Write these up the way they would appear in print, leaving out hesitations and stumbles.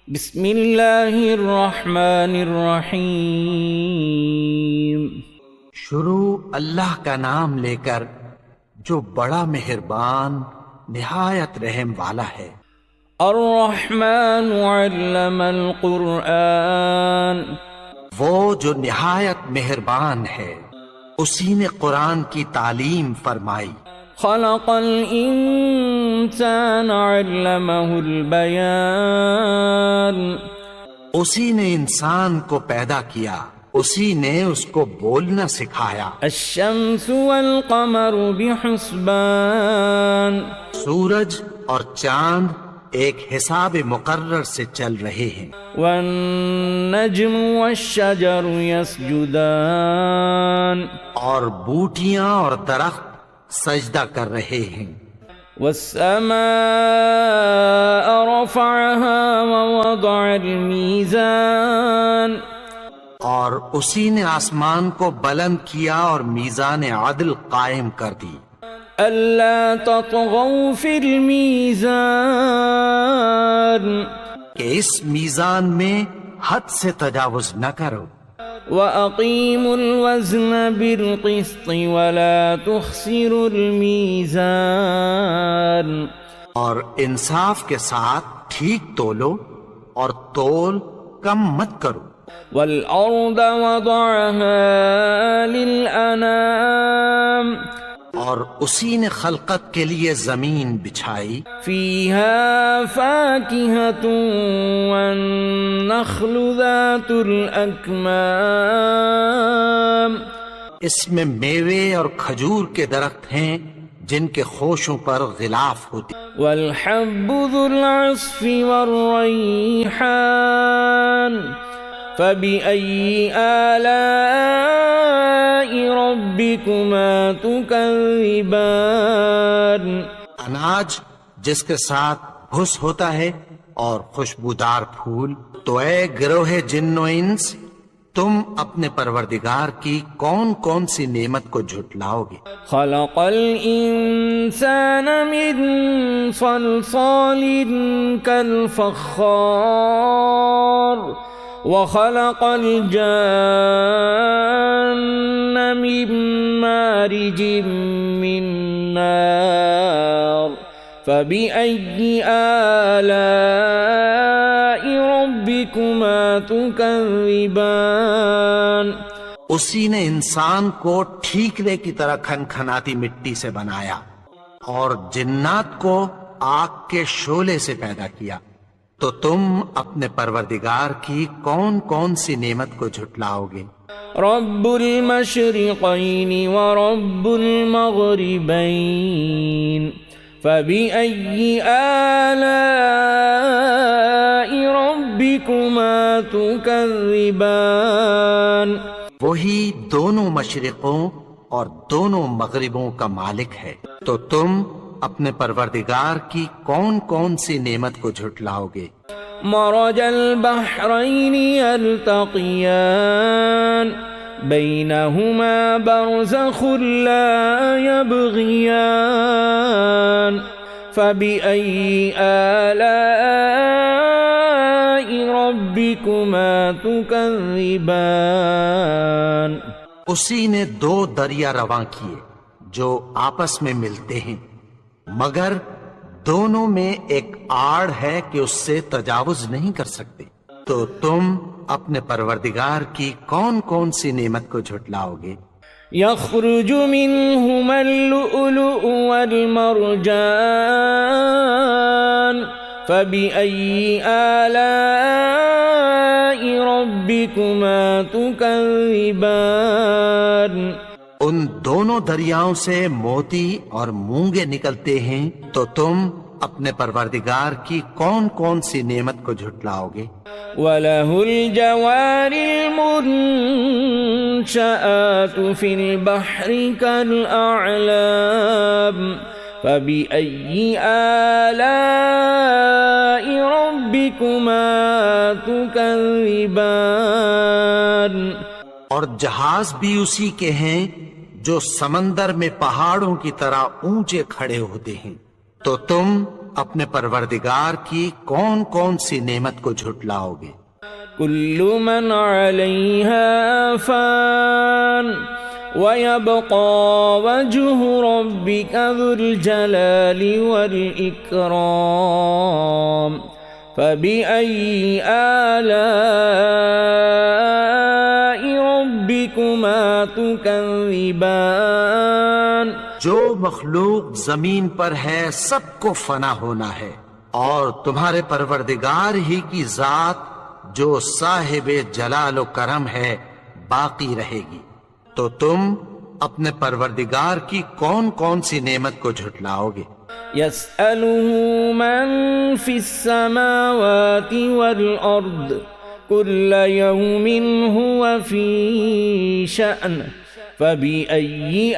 بسم اللہ الرحمن الرحیم۔ شروع اللہ کا نام لے کر جو بڑا مہربان نہایت رحم والا ہے۔ الرحمن علم القرآن، وہ جو نہایت مہربان ہے اسی نے قرآن کی تعلیم فرمائی۔ خلق الانسان علمہ البیان، اسی نے انسان کو پیدا کیا، اسی نے اس کو بولنا سکھایا۔ الشمس والقمر بحسبان، سورج اور چاند ایک حساب مقرر سے چل رہے ہیں۔ والنجم والشجر يسجدان، اور بوٹیاں اور درخت سجدہ کر رہے ہیں۔ والسماء رفعها ووضع الميزان، اور اسی نے آسمان کو بلند کیا اور میزان عدل قائم کر دی۔ ألا تطغوا في الميزان، کہ اس میزان میں حد سے تجاوز نہ کرو۔ وأقيموا الوزن بالقسط ولا تخسروا الميزان، اور انصاف کے ساتھ ٹھیک تولو اور تول کم مت کرو۔ والأرض وضعها للأنام، اور اسی نے خلقت کے لیے زمین بچھائی۔ فيها فاكهة والنخل ذات الأكمام، اس میں میوے اور کھجور کے درخت ہیں جن کے خوشوں پر غلاف ہوتی۔ والحب ذو العصف والريحان، فبأي آلاء ربكما تكذبان، اناج جس کے ساتھ بھس ہوتا ہے اور خوشبودار پھول، تو اے گروہ جن و انس تم اپنے پروردگار کی کون کون سی نعمت کو جھٹلاؤ گے۔ خلق الإنسان من صلصال كالفخار، وخلق الجان من مارج من نار، فبأي آلاء ربكما تكذبان، اسی نے انسان کو ٹھیکرے کی طرح کھنکھناتی مٹی سے بنایا اور جنات کو آگ کے شعلے سے پیدا کیا، تو تم اپنے پروردگار کی کون کون سی نعمت کو جھٹلاؤ گے۔ رب المشرقين ورب المغربين، فبأي آلاء ربكما تكذبان، وہی دونوں مشرقوں اور دونوں مغربوں کا مالک ہے، تو تم اپنے پروردگار کی کون کون سی نعمت کو جھٹلاؤ گے۔ مرج البحرين يلتقيان، بينهما برزخ لا يبغيان، فبأي آلاء ربكما تكذبان، اسی نے دو دریا رواں کیے جو آپس میں ملتے ہیں، مگر دونوں میں ایک آڑ ہے کہ اس سے تجاوز نہیں کر سکتے، تو تم اپنے پروردگار کی کون کون سی نعمت کو جھٹلاؤ گے۔ يخرج منهما اللؤلؤ والمرجان، فبأي آلاء ربكما تكذبان، ان دونوں دریاؤں سے موتی اور مونگے نکلتے ہیں، تو تم اپنے پروردگار کی کون کون سی نعمت کو جھٹلاؤ گے۔ وَلَهُ الْجَوَارِ الْمُنشَآتُ فِي الْبَحْرِ كَالْأَعْلَامِ، فَبِأَيِّ آلَاءِ رَبِّكُمَا تُكَذِّبَانِ، اور جہاز بھی اسی کے ہیں جو سمندر میں پہاڑوں کی طرح اونچے کھڑے ہوتے ہیں، تو تم اپنے پروردگار کی کون کون سی نعمت کو جھٹلاؤ گے؟ كل من عليها فان ويبقى وجه ربك ذو الجلال والإكرام فبأي آلاء ربكما تكذبان؟ جو مخلوق زمین پر ہے سب کو فنا ہونا ہے، اور تمہارے پروردگار ہی کی ذات جو صاحب جلال و کرم ہے باقی رہے گی، تو تم اپنے پروردگار کی کون کون سی نعمت کو جھٹلاؤ گے؟ يسأله من في السماوات والأرض كل يوم هو في شأن فبأي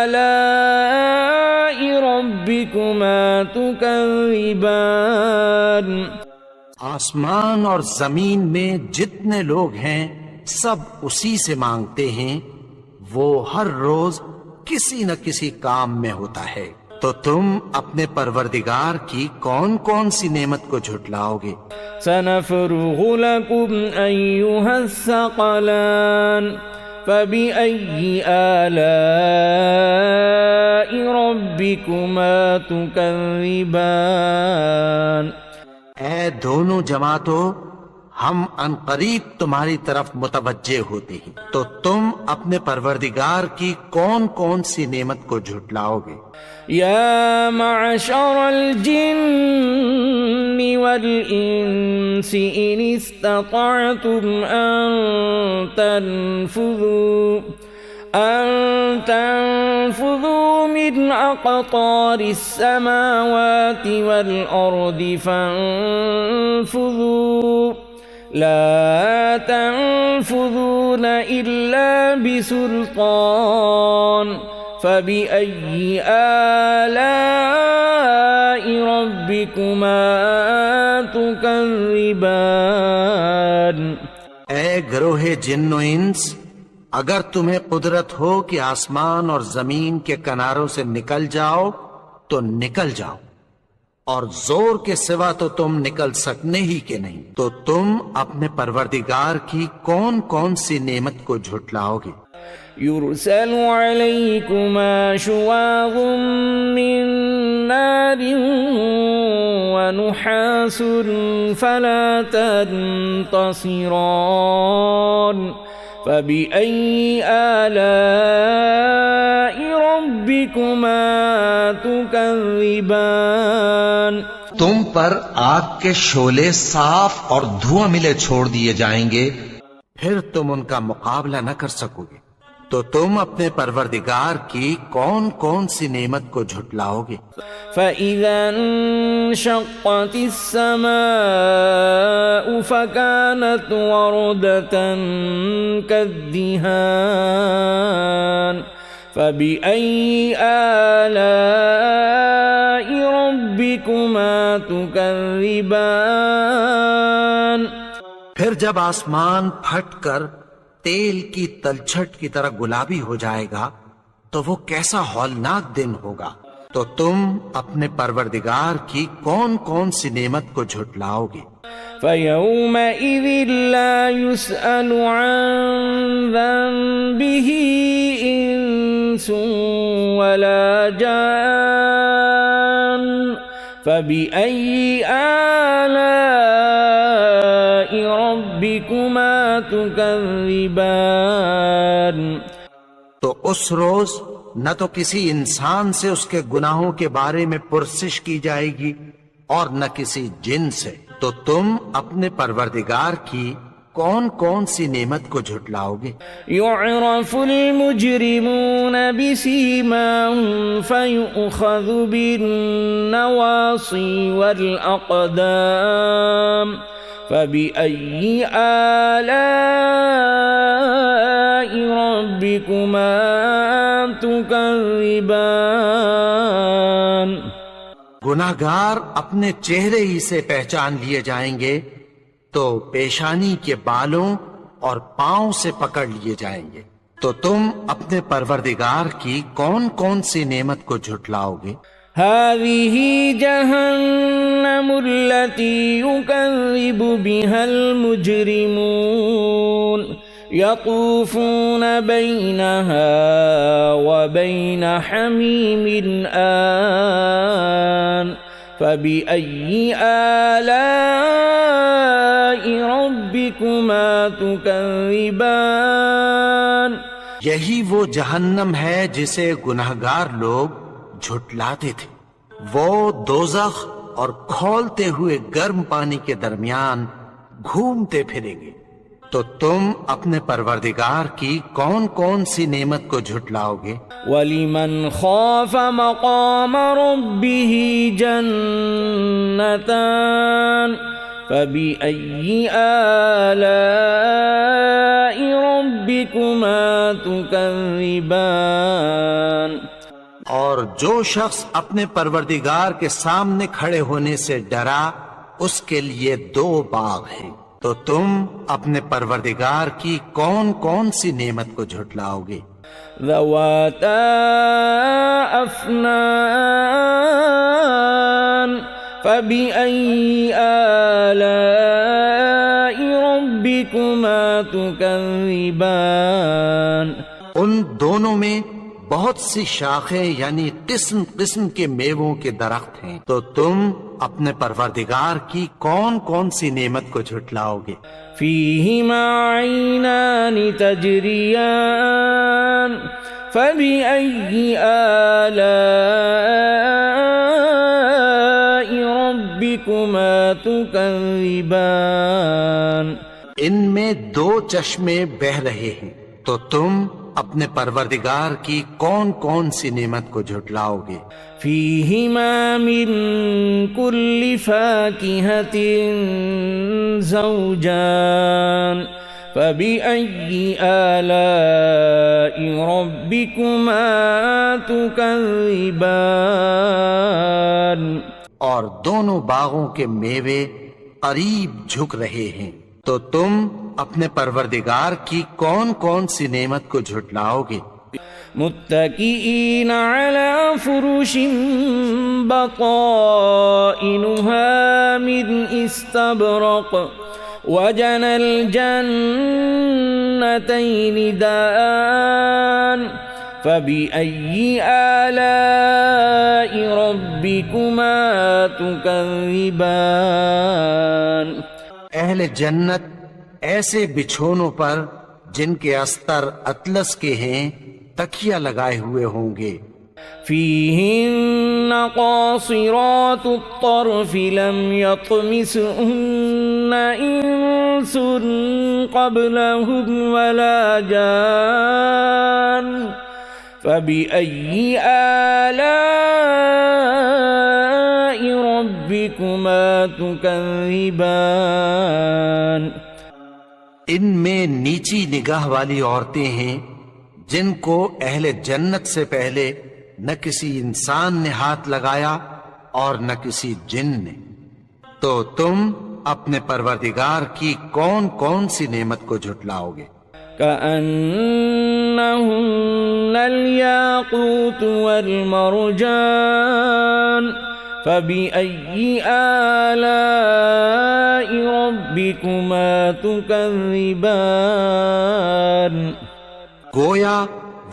آلاء ربكما تكذبان؟ آسمان اور زمین میں جتنے لوگ ہیں سب اسی سے مانگتے ہیں، وہ ہر روز کسی نہ کسی کام میں ہوتا ہے، تو تم اپنے پروردگار کی کون کون سی نعمت کو جھٹلاؤ گے؟ سنفرغ لكم أيها الثقلان فبأي آلاء ربكما تكذبان؟ اے دونوں جماعتوں، ہم عنقریب تمہاری طرف متوجہ ہوتے ہیں، تو تم اپنے پروردگار کی کون کون سی نعمت کو جھٹلاؤ گے؟ يا معشر الجن والإنس إن استطعتم أن تنفذوا من أقطار السماوات والأرض فانفذوا لا تنفذون إلا بسلطان فبأي آلاء ربكما تكذبان؟ اے گروہ جن و انس، اگر تمہیں قدرت ہو کہ آسمان اور زمین کے کناروں سے نکل جاؤ تو نکل جاؤ، اور زور کے سوا تو تم نکل سکنے ہی کے نہیں، تو تم اپنے پروردگار کی کون کون سی نعمت کو جھٹلاؤ گے؟ يرسل عليكما شواظ من نار ونحاس فلا تنتصران فبأي آلاء ربكما تكذبان؟ تم پر آگ کے شعلے صاف اور دھواں ملے چھوڑ دیے جائیں گے، پھر تم ان کا مقابلہ نہ کر سکو گے، تو تم اپنے پروردگار کی کون کون سی نعمت کو جھٹلاؤ گے؟ فَإِذَا انشقت السماء فكانت وردة كالدهان فبأي آلاء ربكما تكذبان؟ پھر جب آسمان پھٹ کر تیل کی تلچھٹ کی طرح گلابی ہو جائے گا تو وہ کیسا ہولناک دن ہوگا، تو تم اپنے پروردگار کی کون کون سی نعمت کو جھٹلاؤ گے؟ فَيَوْمَئِذٍ لَا يُسْأَلُ عَنْ ذَنبِهِ إِنسٌ وَلَا جَانٌ فَبِأَيِّ آلَاءِ رَبِّكُمَا تُكَذِّبَانِ؟ تو اس روز نہ تو کسی انسان سے اس کے گناہوں کے بارے میں پرسش کی جائے گی اور نہ کسی جن سے، تو تم اپنے پروردگار کی کون کون سی نعمت کو جھٹلاؤ گے؟ يُعْرَفُ الْمُجْرِمُونَ بِسِيمَاهُمْ فَيُؤْخَذُ بِالنَّوَاصِي وَالْأَقْدَامِ فَبِأَيِّ آلَاءِ رَبِّكُمَا تُكَذِّبَانِ؟ گناہگار اپنے چہرے ہی سے پہچان لیے جائیں گے تو پیشانی کے بالوں اور پاؤں سے پکڑ لیے جائیں گے، تو تم اپنے پروردگار کی کون کون سی نعمت کو جھٹلاؤ گے؟ هذه جهنم التي يكذب بها المجرمون يطوفون بينها وبين حميم آن فبأي آلاء ربكما تكذبان یہی وہ جہنم ہے جسے گنہگار لوگ جھٹلاتے تھے، وہ دوزخ اور کھولتے ہوئے گرم پانی کے درمیان گھومتے پھریں گے، تو تم اپنے پروردگار کی کون کون سی نعمت کو جھٹلاؤ گے؟ وَلِمَنْ خَافَ مَقَامَ رَبِّهِ جَنَّتَانِ فَبِأَيِّ آلَاءِ رَبِّكُمَا تُكَذِّبَانِ اور جو شخص اپنے پروردگار کے سامنے کھڑے ہونے سے ڈرا، اس کے لیے 2 باغ ہیں، تو تم اپنے پروردگار کی کون کون سی نعمت کو جھٹلاؤ گے؟ ذواتا افنان فبأي آلاء ربكما تكذبان ان دونوں میں بہت سی شاخیں یعنی قسم قسم کے میووں کے درخت ہیں، تو تم اپنے پروردگار کی کون کون سی نعمت کو جھٹلاؤ گے؟ فيهما عينان تجريان فبأي آلاء ربكما تكذبان ان میں 2 چشمے بہ رہے ہیں، تو تم اپنے پروردگار کی کون کون سی نعمت کو جھٹلاؤ گے؟ فيهما من كل فاكهة زوجان فبأي آلاء ربكما تكذبان اور دونوں باغوں کے میوے قریب جھک رہے ہیں، تو تم اپنے پروردگار کی کون کون سی نعمت کو جھٹلاؤ گے؟ متكئين على فرش بطائنها من استبرق وجنى الجنتين دان فبأي آلاء ربكما تكذبان اہل جنت ایسے بچھونوں پر جن کے استر اطلس کے ہیں تکیہ لگائے ہوئے ہوں گے، فيهن قاصرات الطرف لم يطمسهن إنس قبلهم ولا جان فبأي آلاء ربكما تكذبان ان میں نیچی نگاہ والی عورتیں ہیں جن کو اہل جنت سے پہلے نہ کسی انسان نے ہاتھ لگایا اور نہ کسی جن نے، تو تم اپنے پروردگار کی کون کون سی نعمت کو جھٹلاؤ گے؟ كأنهن الياقوت والمرجان فبأي آلاء ربكما تكذبان گویا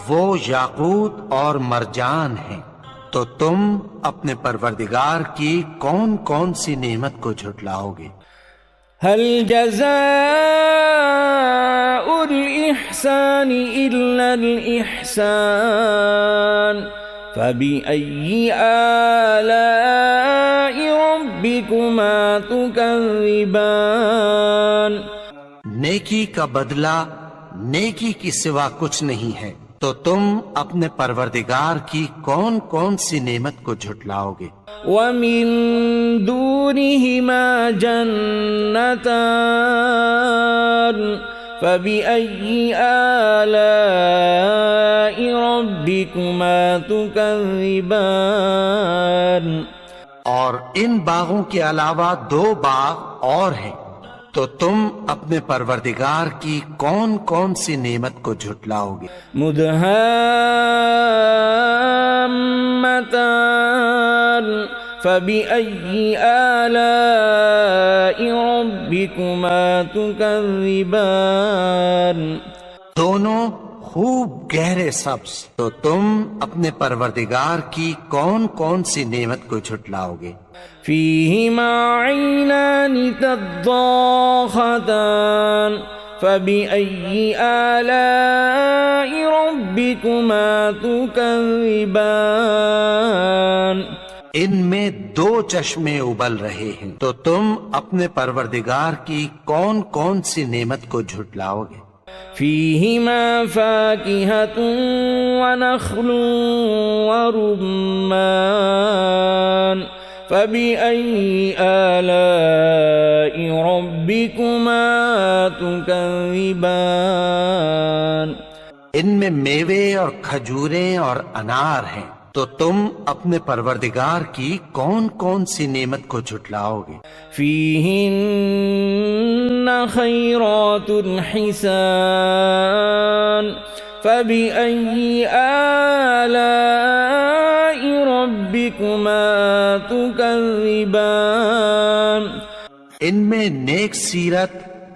وہ یاقوت اور مرجان ہیں، تو تم اپنے پروردگار کی کون کون سی نعمت کو جھٹلاؤ گے؟ هل جزاء الإحسان إلا الإحسان فبأي آلاء ربكما تكذبان نیکی کا بدلہ نیکی کی سوا کچھ نہیں ہے، تو تم اپنے پروردگار کی کون کون سی نعمت کو جھٹلاؤ گے؟ ومن دونهما جنتان فبأي آلاء ربكما تكذبان اور ان باغوں کے علاوہ 2 باغ اور ہیں، تو تم اپنے پروردگار کی کون کون سی نعمت کو جھٹلاؤ گے؟ مدہامتان دامتان فبأي آلاء ربكما تكذبان دونوں خوب گہرے سبز، تو تم اپنے پروردگار کی کون کون سی نعمت کو جھٹلاؤ گے؟ فيهما عينان تضاختان فبأي آلاء ربكما تكذبان ان میں دو چشمے ابل رہے ہیں، تو تم اپنے پروردگار کی کون کون سی نعمت کو جھٹلاؤ گے؟ فيهما فاكهة ونخل ورمان فبأي آلاء ربكما تكذبان ان میں میوے اور کھجوریں اور انار ہیں، تو تم اپنے پروردگار کی کون کون سی نعمت کو جھٹلاؤ گے؟ فيهن خيرات حسان فبأي آلاء ربكما تكذبان ان میں نیک سیرت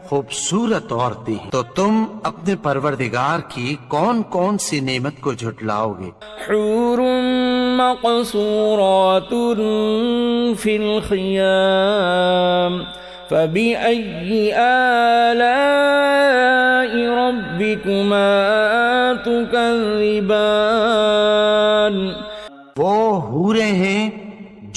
خوبصورت عورتیں ہیں، تو تم اپنے پروردگار کی کون کون سی نعمت کو جھٹلاؤ گے؟ حور مقصورات في الخيام فبأي آلاء ربكما تكذبان وہ حوریں ہیں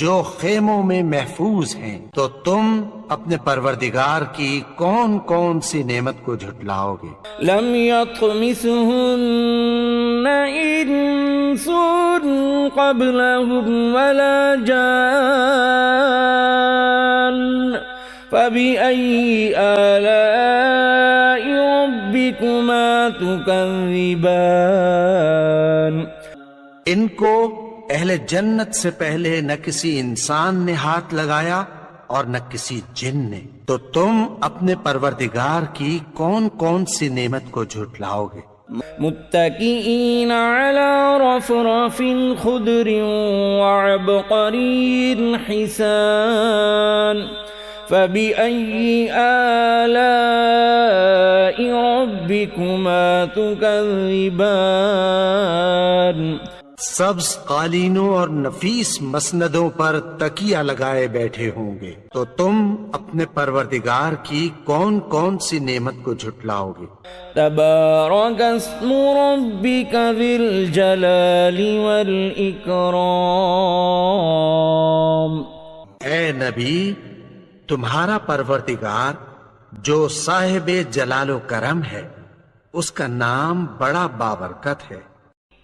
جو خیموں میں محفوظ ہیں، تو تم اپنے پروردگار کی کون کون سی نعمت کو جھٹلاؤ گے؟ لم يطمثهن إنس قبلهم ولا جان فبأي آلاء ربكما تكذبان ان کو اہل جنت سے پہلے نہ کسی انسان نے ہاتھ لگایا اور نہ کسی جن نے، تو تم اپنے پروردگار کی کون کون سی نعمت کو جھٹلاؤ گے؟ متكئين على رفرف خضر وعبقري حسان فبأي آلاء ربكما تكذبان سبز قالینوں اور نفیس مسندوں پر تکیہ لگائے بیٹھے ہوں گے، تو تم اپنے پروردگار کی کون کون سی نعمت کو جھٹلاؤ گے؟ تبارك اسم ربك ذي الجلال والإكرام اے نبی، تمہارا پروردگار جو صاحب جلال و کرم ہے، اس کا نام بڑا بابرکت ہے۔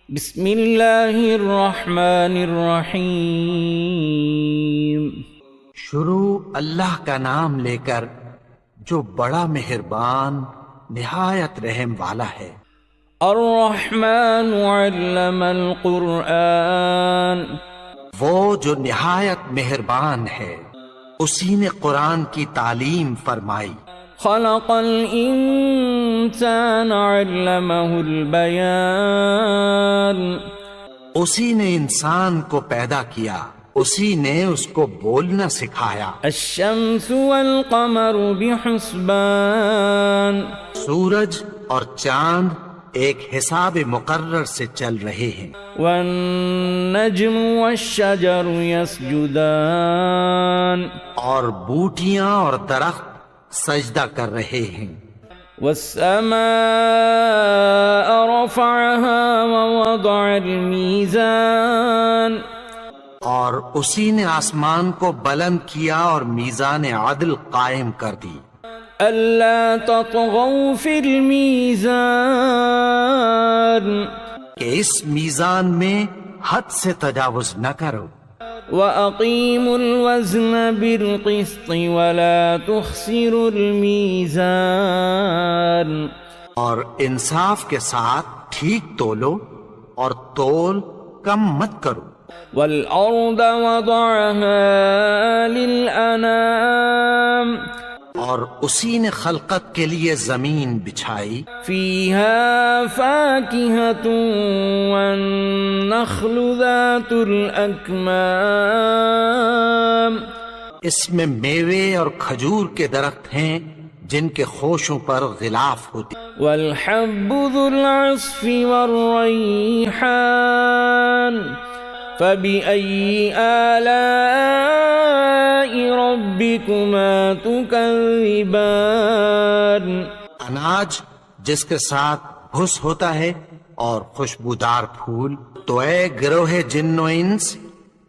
بسم اللہ الرحمن الرحیم شروع اللہ کا نام لے کر جو بڑا مہربان نہایت رحم والا ہے۔ الرحمن علم القرآن وہ جو نہایت مہربان ہے، اسی نے قرآن کی تعلیم فرمائی۔ خلق الانسان علمہ البیان اسی نے انسان کو پیدا کیا، اسی نے اس کو بولنا سکھایا۔ الشمس والقمر بحسبان سورج اور چاند ایک حساب مقرر سے چل رہے ہیں۔ والنجم والشجر يسجدان اور بوٹیاں اور درخت سجدہ کر رہے ہیں۔ والسماء رفعها ووضع الميزان اور اسی نے آسمان کو بلند کیا اور میزان عدل قائم کر دی۔ ألا تطغوا في الميزان کہ اس میزان میں حد سے تجاوز نہ کرو۔ وَأَقِيمُوا الْوَزْنَ بِالْقِسْطِ وَلَا تُخْسِرُوا الْمِيزَانَ اور انصاف کے ساتھ ٹھیک تولو اور تول کم مت کرو۔ وَالْأَرْضَ وَضَعَهَا لِلْأَنَامِ اور اسی نے خلقت کے لیے زمین بچھائی فيها فاكهة والنخل ذات الأكمام اس میں میوے اور کھجور کے درخت ہیں جن کے خوشوں پر غلاف ہوتی والحب ذو العصف والريحان فبأي آلاء ربكما تكذبان اناج جس کے ساتھ بھس ہوتا ہے اور خوشبودار پھول تو اے گروہ جن و انس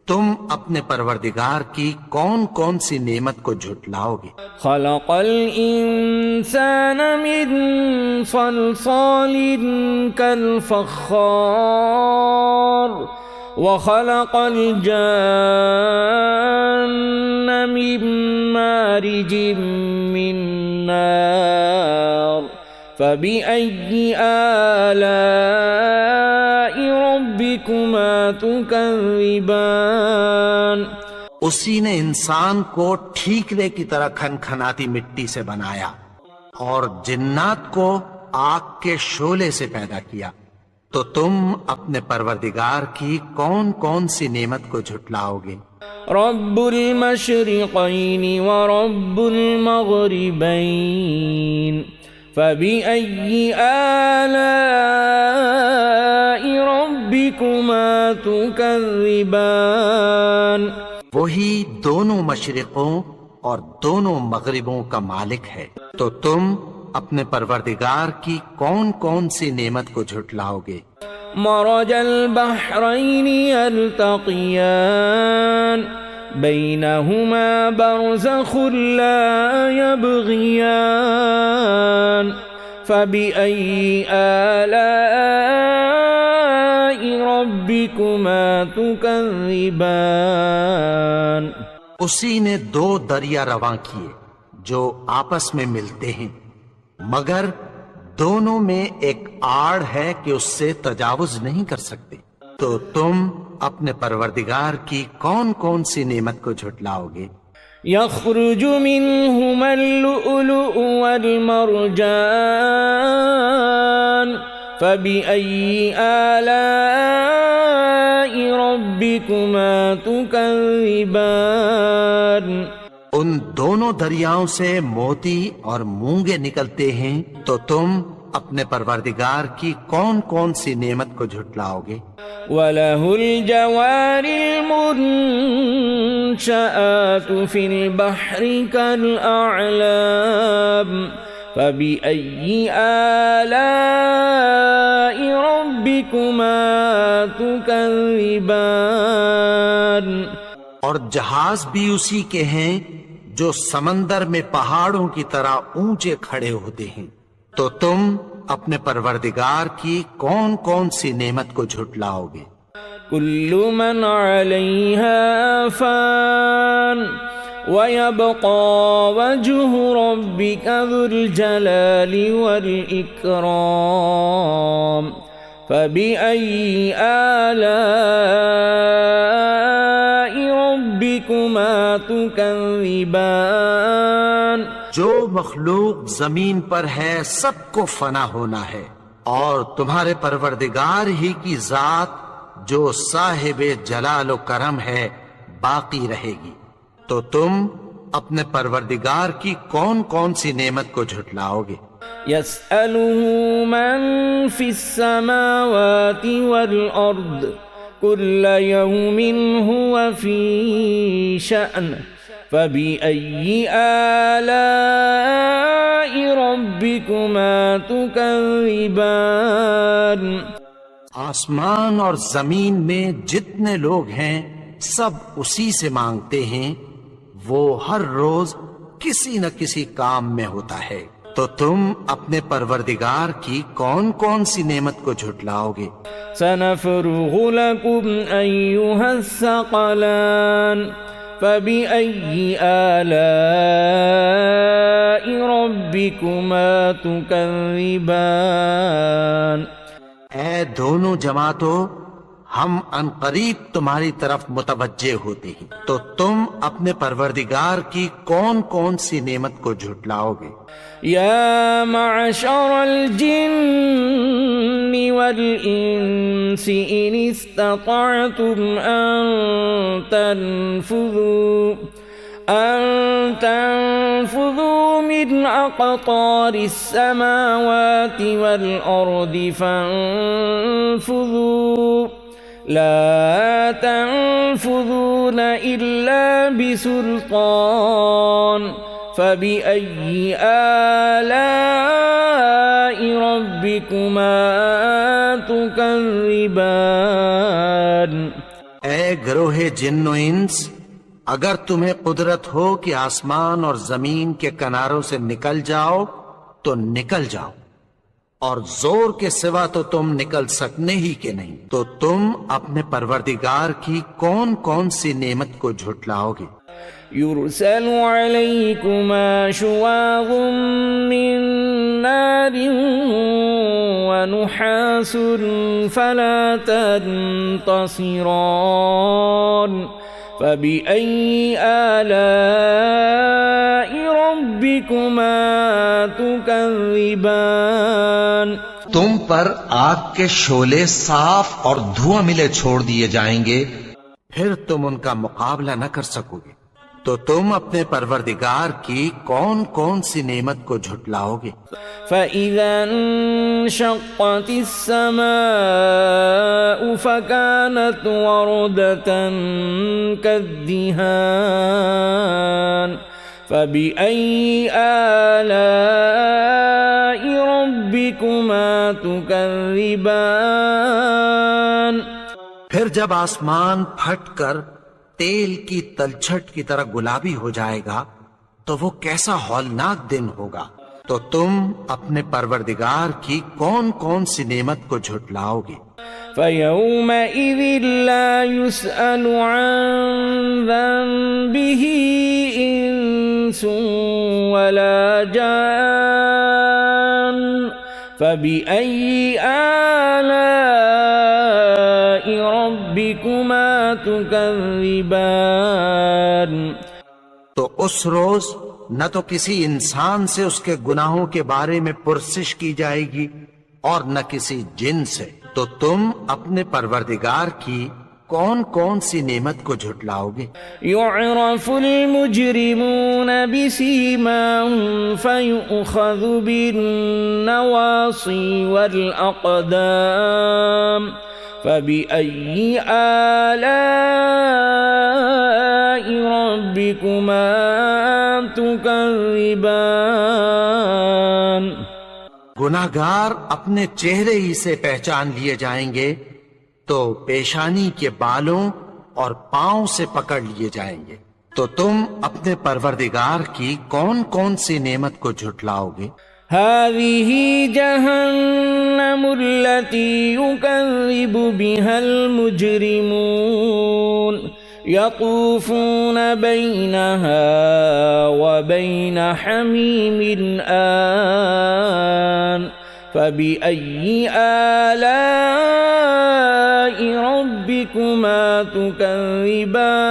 تم اپنے پروردگار کی کون کون سی نعمت کو جھٹلاؤ گے خلق الإنسان من صلصال كالفخار وخلق الجان من مارج من نار فبأي آلاء ربكما تكذبان اسی نے انسان کو ٹھیکرے کی طرح کھنکھناتی مٹی سے بنایا اور جنات کو آگ کے شعلے سے پیدا کیا تو تم اپنے پروردگار کی کون کون سی نعمت کو جھٹلاؤ گے رب المشرقين ورب المغربين فبأي آلاء ربكما تكذبان وہی دونوں مشرقوں اور دونوں مغربوں کا مالک ہے تو تم اپنے پروردگار کی کون کون سی نعمت کو جھٹلاؤ گے مرج البحرين يلتقيان بينهما برزخ لا يبغيان فبأي آلاء ربكما تكذبان اسی نے دو دریا رواں کیے جو آپس میں ملتے ہیں مگر دونوں میں ایک آڑ ہے کہ اس سے تجاوز نہیں کر سکتے تو تم اپنے پروردگار کی کون کون سی نعمت کو جھٹلاؤ گے يخرج منهما اللؤلؤ والمرجان فبأي آلاء ربكما تكذبان ان دونوں دریاؤں سے موتی اور مونگے نکلتے ہیں تو تم اپنے پروردگار کی کون کون سی نعمت کو جھٹلاؤ گے وَلَهُ الْجَوَارِ الْمُنشَآتُ فِي الْبَحْرِ كَالْأَعْلَامِ فَبِأَيِّ آلَاءِ رَبِّكُمَا تُكَذِّبَانِ اور جہاز بھی اسی کے ہیں جو سمندر میں پہاڑوں کی طرح اونچے کھڑے ہوتے ہیں تو تم اپنے پروردگار کی کون کون سی نعمت کو جھٹلاؤ گے كل من عليها فان ويبقى وجه ربك ذو الجلال والإكرام فبأي آلاء ربكما تكذبان جو مخلوق زمین پر ہے سب کو فنا ہونا ہے اور تمہارے پروردگار ہی کی ذات جو صاحب جلال و کرم ہے باقی رہے گی تو تم اپنے پروردگار کی کون کون سی نعمت کو جھٹلاؤ گے يسأله من في السماوات والأرض كل يوم هو في شأن فبأي آلاء ربكما تكذبان آسمان اور زمین میں جتنے لوگ ہیں سب اسی سے مانگتے ہیں وہ ہر روز کسی نہ کسی کام میں ہوتا ہے تو تم اپنے پروردگار کی کون کون سی نعمت کو جھٹلاؤ گے سنفرغ لكم أيها الثقلان فبأي آلاء ربكما تكذبان اے دونوں جماعتوں ہم عنقریب تمہاری طرف متوجہ ہوتے ہیں، تو تم اپنے پروردگار کی کون کون سی نعمت کو جھٹلاؤ گے؟ يا معشر الجن والإنس إن استطعتم أن تنفذوا من أقطار السماوات والأرض فانفذوا لا تنفذون إلا بسلطان فبأي آلاء ربكما تكذبان؟ اے گروہ جن و انس، اگر تمہیں قدرت ہو کہ آسمان اور زمین کے کناروں سے نکل جاؤ تو نکل جاؤ، اور زور کے سوا تو تم نکل سکنے ہی کے نہیں، تو تم اپنے پروردگار کی کون کون سی نعمت کو جھٹلاؤ گے؟ يرسل عليكما شواظ من نار ونحاس فلا تنتصران فبأي آلاء ربكما تكذبان؟ تم پر آگ کے شعلے صاف اور دھواں ملے چھوڑ دیے جائیں گے، پھر تم ان کا مقابلہ نہ کر سکو گے، تو تم اپنے پروردگار کی کون کون سی نعمت کو جھٹلاؤ گے؟ فَإِذَا انشقت السماء فكانت وردة كالدهان فبأي آلاء ربكما تكذبان؟ پھر جب آسمان پھٹ کر تیل کی تلچھٹ کی طرح گلابی ہو جائے گا تو وہ کیسا ہولناک دن ہوگا، تو تم اپنے پروردگار کی کون کون سی نعمت کو جھٹلاؤ گے؟ فَيَوْمَئِذٍ لَا يُسْأَلُ عَنْ ذَنبِهِ إِنسٌ وَلَا جَانٌّ فَبِأَيِّ آلَاءِ رَبِّكُمَا تُكَذِّبَانِ؟ تو اس روز نہ تو کسی انسان سے اس کے گناہوں کے بارے میں پرسش کی جائے گی اور نہ کسی جن سے، تو تم اپنے پروردگار کی کون کون سی نعمت کو جھٹلاؤ گے؟ يُعْرَفُ الْمُجْرِمُونَ بِسِيمَاهُمْ فَيُؤْخَذُ بِالنَّوَاصِي وَالْأَقْدَامِ فَبِأَيِّ آلَاءِ رَبِّكُمَا تُكَذِّبَانِ؟ گناہگار اپنے چہرے ہی سے پہچان لیے جائیں گے تو پیشانی کے بالوں اور پاؤں سے پکڑ لیے جائیں گے، تو تم اپنے پروردگار کی کون کون سی نعمت کو جھٹلاؤ گے؟ هذه جهنم التي يكذب بها المجرمون يطوفون بينها وبين حميم آن فبأي آلاء ربكما تكذبان؟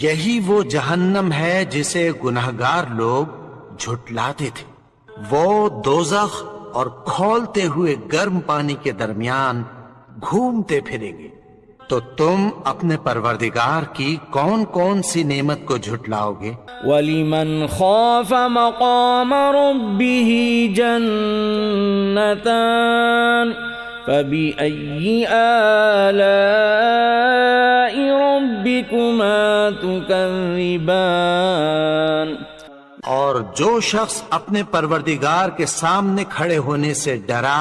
یہی وہ جہنم ہے جسے گناہگار لوگ جھٹلاتے تھے، وہ دوزخ اور کھولتے ہوئے گرم پانی کے درمیان گھومتے پھریں گے، تو تم اپنے پروردگار کی کون کون سی نعمت کو جھٹلاؤ گے؟ وَلِمَنْ خَافَ مَقَامَ رَبِّهِ جَنَّتَانِ فَبِأَيِّ آلَاءِ رَبِّكُمَا تُكَذِّبَانِ؟ اور جو شخص اپنے پروردگار کے سامنے کھڑے ہونے سے ڈرا،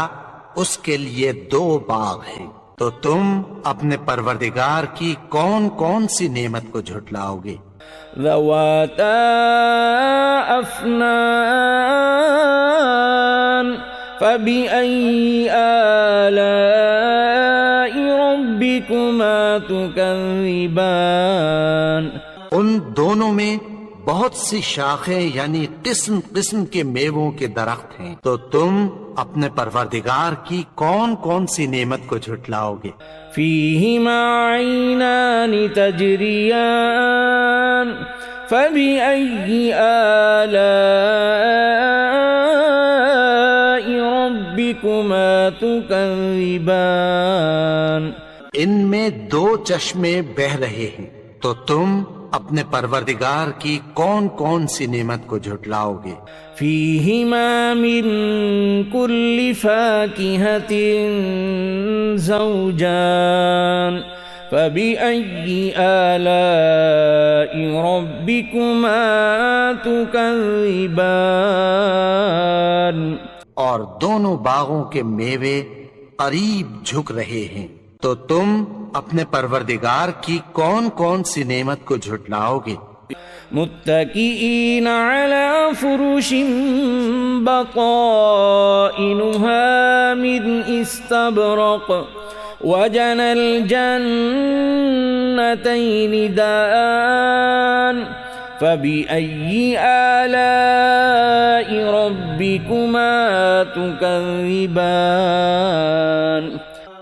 اس کے لیے دو باغ ہیں، تو تم اپنے پروردگار کی کون کون سی نعمت کو جھٹلاؤ گے؟ ذواتا افنان فبأي آلاء ربكما تكذبان؟ ان دونوں میں بہت سی شاخیں یعنی قسم قسم کے میووں کے درخت ہیں، تو تم اپنے پروردگار کی کون کون سی نعمت کو جھٹلاؤ گے؟ فیہما عینان تجریان فبأي آلاء ربكما تكذبان ان میں دو چشمے بہہ رہے ہیں، تو تم اپنے پروردگار کی کون کون سی نعمت کو جھٹلاؤ گے؟ فیہما من کل فاکہۃ زوجان فبأي آلاء ربكما تكذبان اور دونوں باغوں کے میوے قریب جھک رہے ہیں، تو تم اپنے پروردگار کی کون کون سی نعمت کو جھٹلاؤ گے؟ متکئین علی فرش بطائنها من استبرق وجنى الجنتين دان فبأي آلاء ربكما تكذبان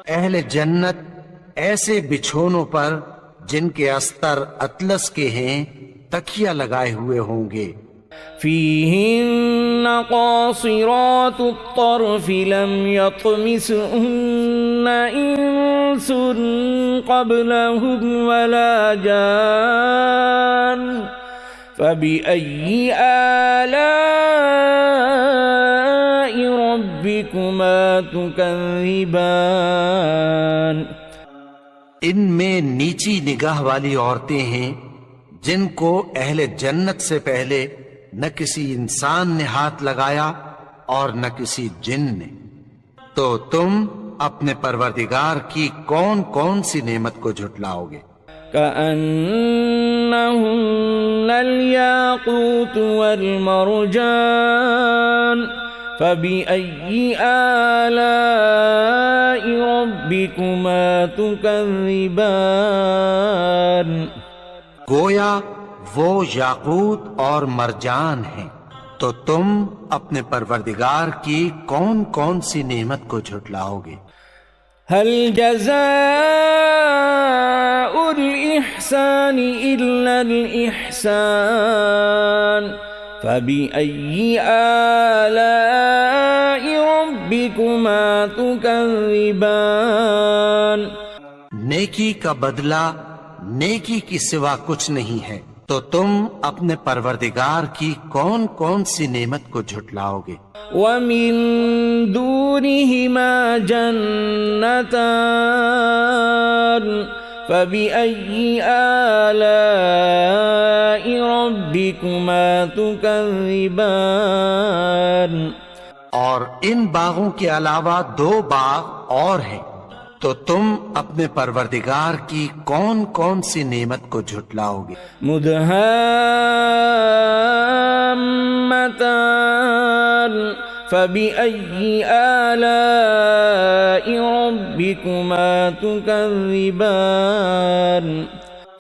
اہل جنت ایسے بچھونوں پر جن کے استر اطلس کے ہیں تکیہ لگائے ہوئے ہوں گے، فیہن قاصرات الطرف لم یطمثہن انس قبلہم ولا جان فبأي آلاء ربكما تكذبان ان میں نیچی نگاہ والی عورتیں ہیں جن کو اہل جنت سے پہلے نہ کسی انسان نے ہاتھ لگایا اور نہ کسی جن نے، تو تم اپنے پروردگار کی کون کون سی نعمت کو جھٹلاؤ گے؟ كأنهن الياقوت والمرجان فبأي آلاء ربكما تكذبان گویا وہ یاقوت اور مرجان ہیں، تو تم اپنے پروردگار کی کون کون سی نعمت کو جھٹلاؤ گے؟ هل جزاء الإحسان إلا الإحسان فبأي آلاء ربكما تكذبان نیکی کا بدلہ نیکی کی سوا کچھ نہیں ہے، تو تم اپنے پروردگار کی کون کون سی نعمت کو جھٹلاؤ گے؟ ومن دونهما جنتان فبأي آلاء ربكما تكذبان اور ان باغوں کے علاوہ دو باغ اور ہیں، تو تم اپنے پروردگار کی کون کون سی نعمت کو جھٹلاؤ گے؟ مدہامتان فبأي آلاء ربكما تكذبان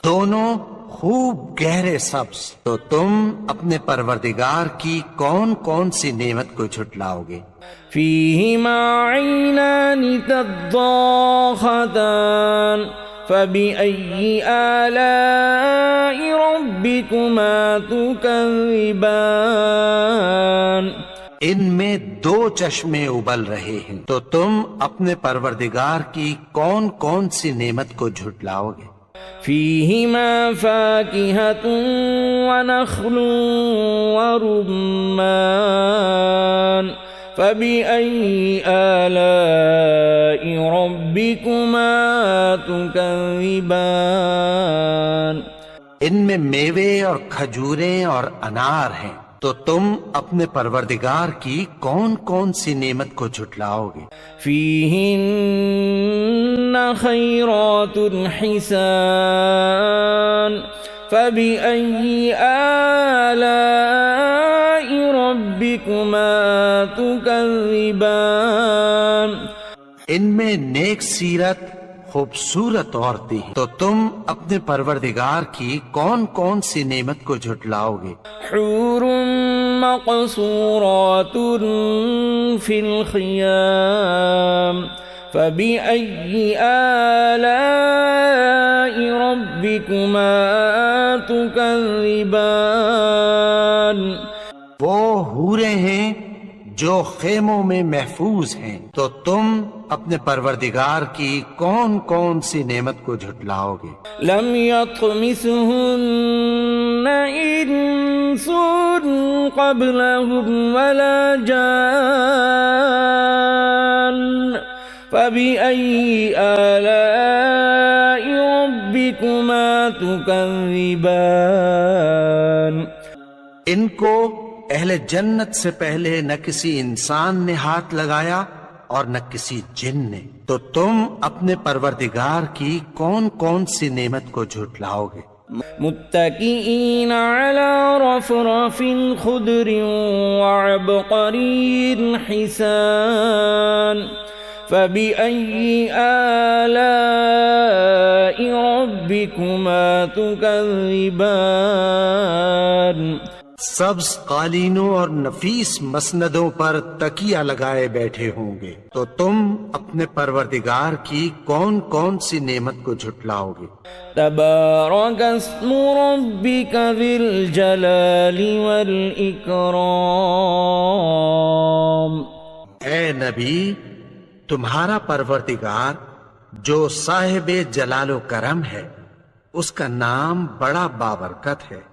دونوں خوب گہرے سبز، تو تم اپنے پروردگار کی کون کون سی نعمت کو جھٹلاؤ گے؟ فیہما عینان تضاختان فبأي آلاء ربكما تكذبان ان میں دو چشمے ابل رہے ہیں، تو تم اپنے پروردگار کی کون کون سی نعمت کو جھٹلاؤ گے؟ فیہما فاکہۃ ونخل ورمان فبأي آلاء ربكما تكذبان ان میں میوے اور کھجوریں اور انار ہیں، تو تم اپنے پروردگار کی کون کون سی نعمت کو جھٹلاؤ گے؟ فیہن خیرات حسان فبأي آلاء ربكما تكذبان ان میں نیک سیرت خوبصورت عورتیں ہیں، تو تم اپنے پروردگار کی کون کون سی نعمت کو جھٹلاؤ گے؟ حور مقصورات في الخيام فبأي آلاء ربكما تكذبان؟ وہ حوریں ہیں جو خیموں میں محفوظ ہیں، تو تم اپنے پروردگار کی کون کون سی نعمت کو جھٹلاؤ گے؟ لم يطمثهن إنس قبلهم ولا جان فبأي آلاء ربكما تكذبان؟ ان کو اہل جنت سے پہلے نہ کسی انسان نے ہاتھ لگایا اور نہ کسی جن نے، تو تم اپنے پروردگار کی کون کون سی نعمت کو جھٹلاؤ گے؟ متكئين على رفرف خضر وعبقري حسان فبأي آلاء ربكما تكذبان؟ سبز قالینوں اور نفیس مسندوں پر تکیہ لگائے بیٹھے ہوں گے، تو تم اپنے پروردگار کی کون کون سی نعمت کو جھٹلاؤ گے؟ تبارك اسم ربك ذي الجلال والإكرام۔ اے نبی، تمہارا پروردگار جو صاحب جلال و کرم ہے، اس کا نام بڑا بابرکت ہے۔